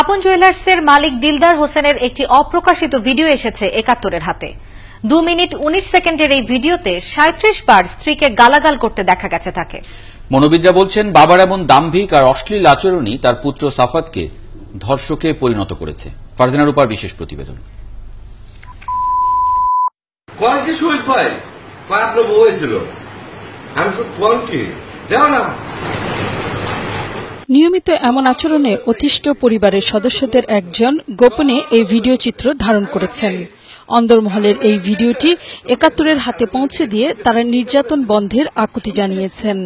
আপন জুয়েলার্সের মালিক দিলদার হোসেনের একটি অপ্রকাশিত ভিডিও এসেছে ৭১-এর হাতে। ২ মিনিট ১৯ সেকেন্ডের এই ভিডিওতে ৩৭ বার স্ত্রীকে গালাগাল করতে দেখা গেছে তাকে। মনোবিদরা বলছেন, বাবার এমন দাম্ভিক আর অশ্লীল আচরণই তার পুত্র সাফাতকে ধর্ষকে পরিণত করেছে। ফারজানা রূপার বিশেষ প্রতিবেদন। নিয়মিত এমন আচরণে অতিষ্ঠ পরিবারের সদস্যদের একজন গোপনে এই ভিডিও চিত্র ধারণ করেছেন। অন্দরমহলের এই ভিডিওটি ৭১-এর হাতে পৌঁছে দিয়ে তারা নির্যাতন বন্ধের আকুতি জানিয়েছেন।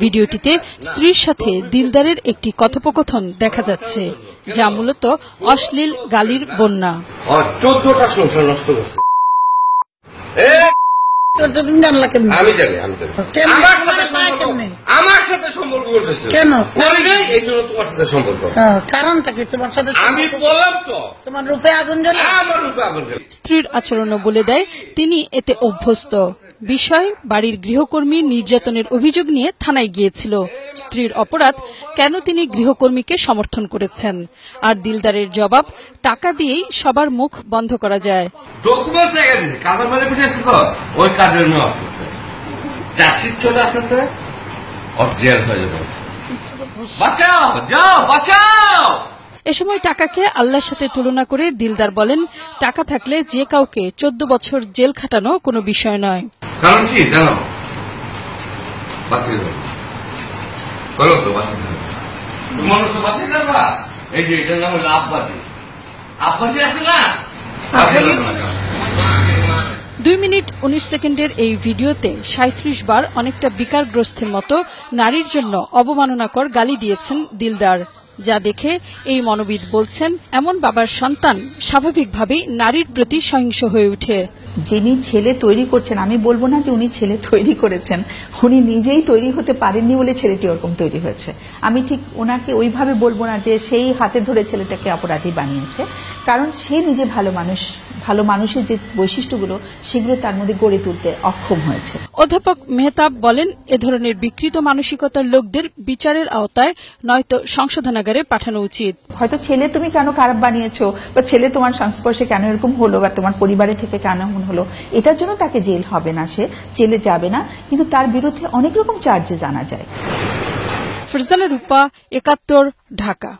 ভিডিওটিতে স্ত্রীর সাথে দিলদারের একটি কথোপকথন দেখা যাচ্ছে, যা মূলত অশ্লীল গালির বন্যা। ১৪টা সংসার নষ্ট করছে। আমার সাথে সম্পর্ক করতেছে কেন? এই জন্য তোমার সাথে সম্পর্ক। কারণটা কি? তোমার সাথে আমি বললাম তো, তোমার রূপে আগুন জ্বলে। আমার রূপে আগুন জ্বলে। স্ত্রীর আচরণও বলে দেয় তিনি এতে অভ্যস্ত। বিষয়, বাড়ির গৃহকর্মী নির্যাতনের অভিযোগ নিয়ে থানায় গিয়েছিল। স্ত্রীর অপরাধ, কেন তিনি গৃহকর্মীকে সমর্থন করেছেন। আর দিলদারের জবাব, টাকা দিয়েই সবার মুখ বন্ধ করা যায়। ডকুমেন্ট জায়গা দিয়েছে, কাগজ মানে বুঝেছি তো, ওই কাজের জন্য চাষির চলে আসতেছে, জেল হয়ে যাবে। বাঁচাও, যাও বাঁচাও। এ সময় টাকাকে আল্লাহর সাথে তুলনা করে দিলদার বলেন, টাকা থাকলে যে কাউকে ১৪ বছর জেল খাটানো কোনো বিষয় নয়। কারণ কি জানো? এই যে এটার নাম হলো আব্বাজি। আব্বাজি আছে না? ২ মিনিট ১৯ সেকেন্ডের এই ভিডিওতে ৩৭ বার অনেকটা বিকারগ্রস্তের মতো নারীর জন্য অবমাননাকর গালি দিয়েছেন দিলদার, যা দেখে এই মনোবিদ বলছেন, এমন বাবার সন্তান স্বাভাবিকভাবেই নারীর প্রতি সহিংস হয়ে ওঠে। যিনি ছেলে তৈরি করছেন, আমি বলবো না যে উনি ছেলে তৈরি করেছেন, উনি নিজেই তৈরি হতে পারেননি বলে ছেলেটি ওরকম তৈরি হয়েছে। আমি ঠিক ওনাকে ওইভাবে বলবো না যে সেই হাতে ধরে ছেলেটাকে অপরাধী বানিয়েছে, কারণ সে নিজে ভালো মানুষ, ভালো মানুষের যে বৈশিষ্ট্যগুলো সেগুলো তার মধ্যে গড়ে তুলতে অক্ষম হয়েছে। অধ্যাপক মেহতাব বলেন, এ ধরনের বিকৃত মানসিকতার লোকদের বিচারের আওতায় নয়তো সংশোধনাগারে পাঠানো উচিত। হয়তো ছেলে তুমি কেন খারাপ বানিয়েছো, বা ছেলে তোমার সংস্পর্শে কেন এরকম হলো, বা তোমার পরিবারের থেকে কেন এমন হলো, এটার জন্য তাকে জেল হবে না, সে জেলে যাবে না, কিন্তু তার বিরুদ্ধে অনেক রকম চার্জেস আনা যায়। ফারজানা রূপা, ৭১, ঢাকা।